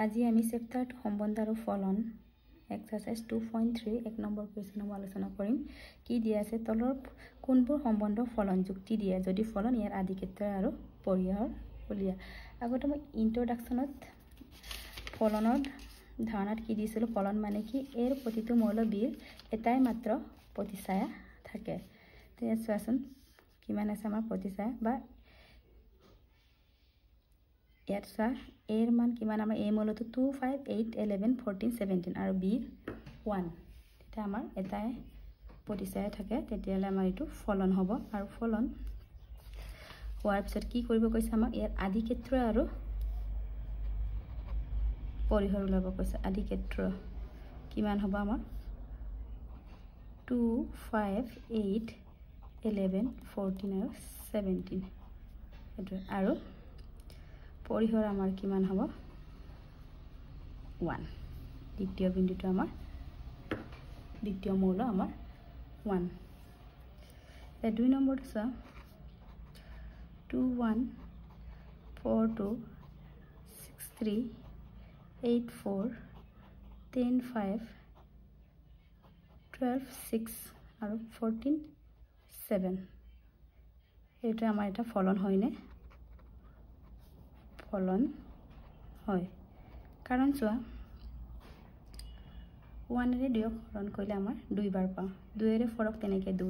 আজি আমি চেপ্টাৰ সম্বন্ধ আৰু ফলন এক্সাৰসাইজ 2.3 এক নম্বৰ কুৱেশ্যন আলোচনা কৰিম কি দিয়া আছে তলৰ কোনবোৰ সম্বন্ধ ফলন যুক্তি দিয়ে যদি ফলন ইয়াৰ আদি ক্ষেত্ৰ আৰু পৰিহাৰ উলিয়া আগতে মই ইন্ট্ৰডাকচনত ফলনৰ ধাৰণাত কি দিছিল ফলন মানে কি এৰ প্ৰতিটো মৌল বিৰ এটাই মাত্ৰ প্ৰতিছায়া থাকে তে চোৱাচোন কিমান আছে আমাৰ প্ৰতিছায়া বা ইয়াত চা এৰ মান কিমান আমাৰ এই মৌলটো 2 5 8 11 14 17 আৰু বি 1 এটা আমাৰ এটাই প্ৰতিছায়া থাকে তেতিয়ালে আমাৰ এটো ফলন হ'ব আৰু ফলন হোৱাৰ পিছত কি কৰিব কৈছে আমাক ইয়াৰ আদি ক্ষেত্ৰ আৰু পৰিহৰ ওলাব কৈছে আদি ক্ষেত্ৰ কিমান হ'ব আমাৰ 2 5 8 11 14 আৰু 17 এটো আৰু পৰিহৰ আমাৰ কিমান হ'ব 1 দ্বিতীয় বিন্দুটো আমাৰ দ্বিতীয় মৌল আমাৰ 1 এ দুই নম্বৰটো চা 2 1 4 2 6 3 8 4 10 5 12 6 আৰু 14 7 এটা আমাৰ এটা ফলন হয়নে ফলন হয় কাৰণ চোৱা 1 ৰে 2 হৰণ কৰিলে আমাৰ 2 বাৰ পাওঁ 2 ৰে 4 ক তেনেকে 2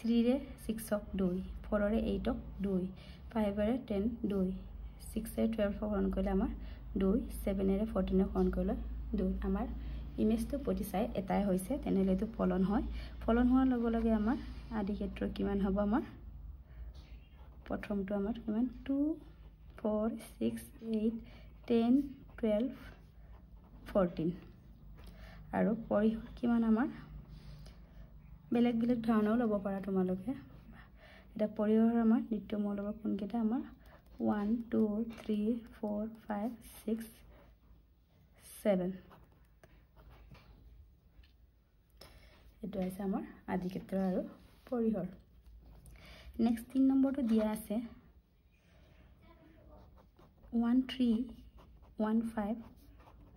3 ৰে 6 ক 2 4 ৰে 8 ক 2 5 ৰে 10 2 6 ৰে 12 ক হৰণ কৰিলে আমাৰ 2 7 ৰে 14 ক হৰণ কৰিলে 2 আমাৰ ইমেজটো প্ৰতিছায় এটাই হৈছে তেনেহলে তো ফলন হয় ফলন হোৱাৰ লগে লগে আমাৰ আদি ক্ষেত্ৰ কিমান হ'ব আমাৰ প্ৰথমটো আমাৰ কিমান 2 4 6 8 10 12 14 আৰু পৰিহৰ কিমান আমাৰ বেলেগ বেলেগ ধাৰণাও ল'ব পাৰা তোমালোকে এটা পৰিহৰ আমাৰ দ্বিতীয় মৌল হ'ব কোনকেইটা আমাৰ 1 2 3 4 5 6 7 এটো আছে আমাৰ আদি ক্ষেত্ৰ আৰু পৰিহৰ নেক্সট 3 নম্বৰটো দিয়া আছে 1 3 1 5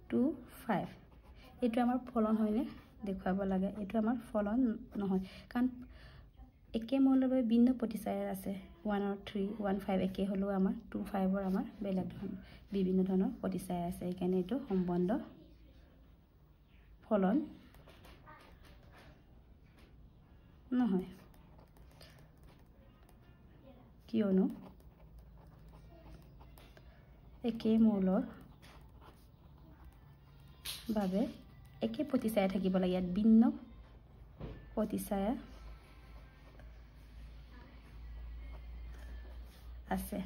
2 5 এটো আমাৰ ফলন হয়নে দেখাব লাগে এটো আমাৰ ফলন নহয় কাৰণ একে মৌললৈ ভিন্ন প্ৰতিছায়া আছে 1 আৰু 3 1 5 একে হলো আমাৰ 2 5 ৰ আমাৰ বেলেগ বিভিন্ন ধৰণৰ প্ৰতিছায়া আছে এইকাৰণে এটো সম্বন্ধ ফলন নহয় কিয়নো একে মৌলৰ বাবে একে প্ৰতিছায়া থাকিব লাগে ইয়াত ভিন্ন প্ৰতিছায়া আছে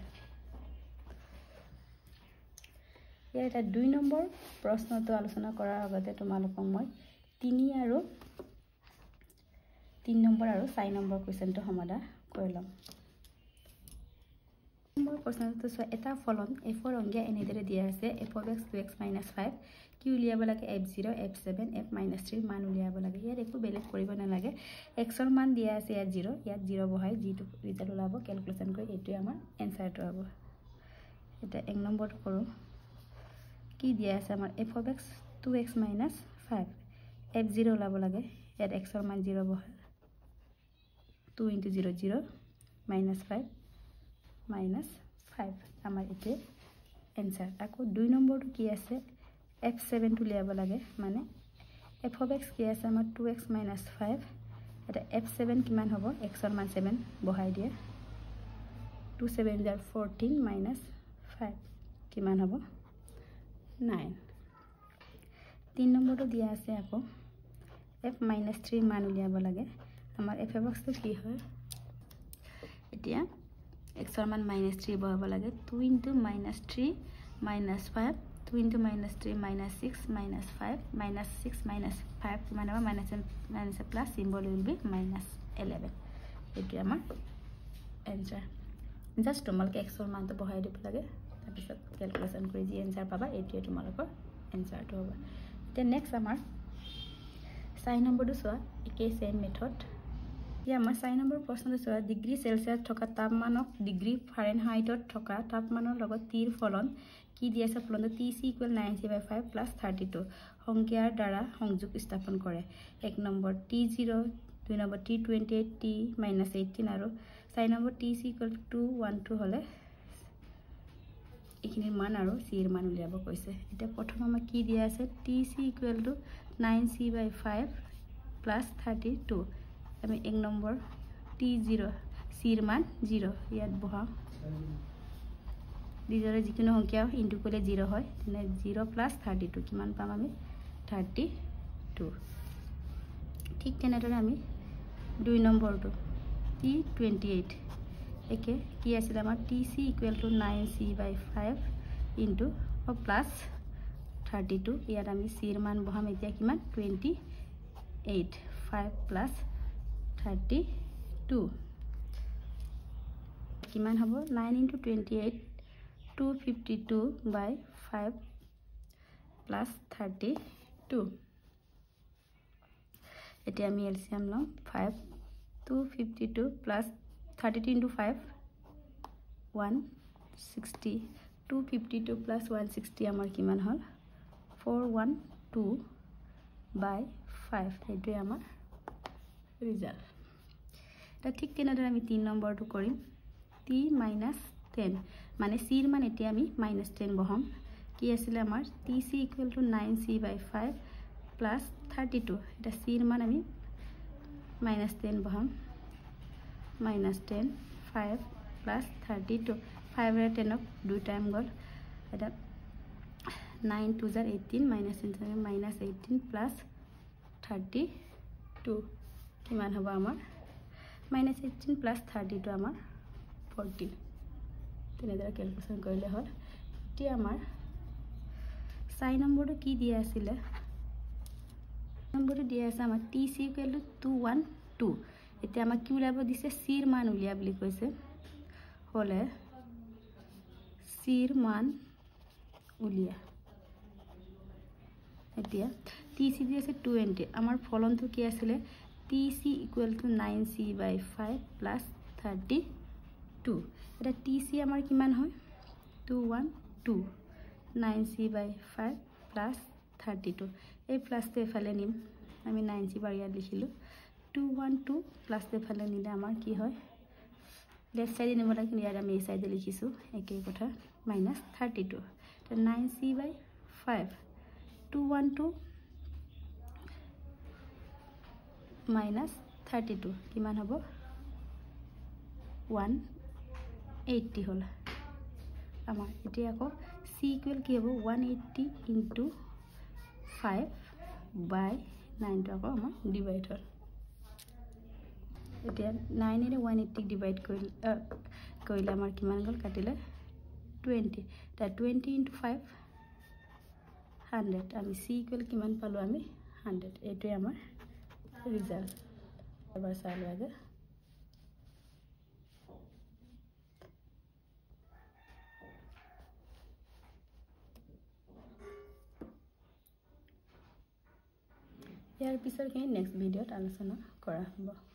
ইয়াৰ এটা 2 নম্বৰ প্ৰশ্নটো আলোচনা কৰাৰ আগতে তোমালোকক মই 3 আৰু 3 নম্বৰ আৰু 4 নম্বৰ কোৱেশ্চনটো সমাধান কৰি লম নম্বৰ প্ৰশ্নটো চোৱা এটা ফলন f ৰ অংগীয়া এনেদৰে দিয়া আছে f of x 2x - 5 কি উলিয়াব লাগে f0 f7 f - 3 মান উলিয়াব লাগে ইয়াত একো বেলেগ কৰিব নালাগে x ৰ মান দিয়া আছে ইয়াত 0 ইয়াত 0 বহাই যিটো ৰিজাল্ট ওলাব ক্যালকুলেশন কৰি এটোই আমাৰ এনসাৰটো হ'ব এটা 1 নম্বৰটো কৰো কি দিয়া আছে আমাৰ f of x 2x - 5 f0 ওলাব লাগে ইয়াত x ৰ মান 0 বহাই 2 * 0 0 -5 আমাৰ এতে এনসাৰ আকৌ 2 নম্বৰটো কি আছে f7 টো লিয়াব লাগে মানে f of x কি আছে আমাৰ 2x - 5 এটা f7 কিমান হ'ব x ৰ মান 7 বহাই দিয়া 2 7 * 14 - 5 কিমান হ'ব 9 3 নম্বৰটো দিয়া আছে আকৌ f - 3 মান উলিয়াব লাগে আমাৰ f of x টো কি হয় এতিয়া x ৰ মান -3 বহাব লাগে 2 * -3 - 5 2 * -3 - 6 - 5 -6 - 5 কিমান হ'ব minus plus symbol will be -11 এটো আমাৰ এনসাৰ জাস্ট তোমালোকে x ৰ মানটো বহাই দিব লাগে তাৰ পিছত ক্যালকুলেশন কৰি যি এনসাৰ পাবা এটোই তোমালোকৰ এনসাৰটো হ'ব তে নেক্সট আমাৰ 4 নম্বৰটো চোৱা একে সেম মেথড या আমাৰ 4 নম্বৰ প্ৰশ্নটো চোৱা ডিগ্ৰী সেলসিয়াছ থকা তাপমানক ডিগ্ৰী ফাৰেনহাইটত থকা তাপমানৰ লগত তীৰ ফলন কি দিয়া আছে ফলন্ত TC = 9c/5 + 32 সংখ্যাৰ দ্বাৰা সংযোগ স্থাপন কৰে 1 number T0 2 number T28 T - 18 আৰু 4 নম্বৰ TC = 2 1 2 হলে এখিনিৰ মান আৰু c এৰ মান উলিয়াব কৈছে এটা প্ৰথম আমাৰ কি দিয়া আছে TC = 9c/5 + 32 আমি 1 নম্বৰ T0 c এৰ মান 0 ইয়াত বহা দিজৰে যিকোনো সংখ্যা ইনটু কৰিলে 0 হয় তেনে 0 + 32 কিমান পাম আমি 32 ঠিক তেনেদৰে আমি 2 নম্বৰটো T28 একে কি আছিল আমাৰ TC = 9c/5 ইনটু প্লাস 32 ইয়াত আমি c এর মান বহাম এতিয়া কিমান 28 5 + 32 কিমান হ'ব 9 * 28 252/5 + 32 এতিয়া আমি এলসিয়াম লম 5 252 + 32 * 5 160 252 + 160 আমাৰ কিমান হল 412/5 এটো আমাৰ ৰিজাল্ট তা ঠিক তেনেদৰে আমি 3 নম্বৰটো কৰিম T - 10 মানে c এৰ মান এতিয়া আমি -10 বহাম কি আছিল আমাৰ TC = 9c/5 + 32 এটা c এর মান আমি -10 বহাম -10 5 + 32 5 এর 10 2 টাইম গল এটা 9 2 * 18 -18 + 32 কিমান হ'ব আমাৰ -18 + 32 আমাৰ 14 তেনেদৰে ক্যালকুলেশন কৰিলে হ'ল এতিয়া আমাৰ 4 নম্বৰটো কি দিয়া আছিল নম্বৰটো দিয়া আছে আমাৰ TC = 212 এতিয়া আমাক কি উলিয়াব দিছে c এর মান উলিয়া বুলি কৈছে হলে c এর মান উলিয়া এতিয়া TC দিয়া আছে 20 আমাৰ ফলনটো কি আছিল TC = 9c/5 + 32 এটা TC আমাৰ কিমান হয় 212 9c/5 + 32 এই প্লাসটো এফালে নিম আমি 9c বাৰ ইয়াত লিখিলো 212 প্লাসটো এফালে নিলে আমাৰ কি হয় লেফট সাইডে নিব লাগে ইয়াত আমি এই সাইডে লিখিছো একেই কথা -32 তো 9c/5 212 - 32 কিমান হ'ব 180 হল আমাৰ এতিয়া আকৌ c = কি হ'ব 180 * 5/9 তো আকৌ আমাৰ ডিভাইড হ'ল এতিয়া 9 এৰে 180 ডিভাইড কৰিলে আমাৰ কিমান গল কাটিলে 20 তা 20 * 5 100 আমি c = কিমান পালো আমি 100 এটোই আমাৰ ৰিজাল্ট এবাৰ চাই লওঁগে ইয়াৰ পিছৰ নেক্সট ভিডিঅ'ত আলোচনা কৰা হ'ব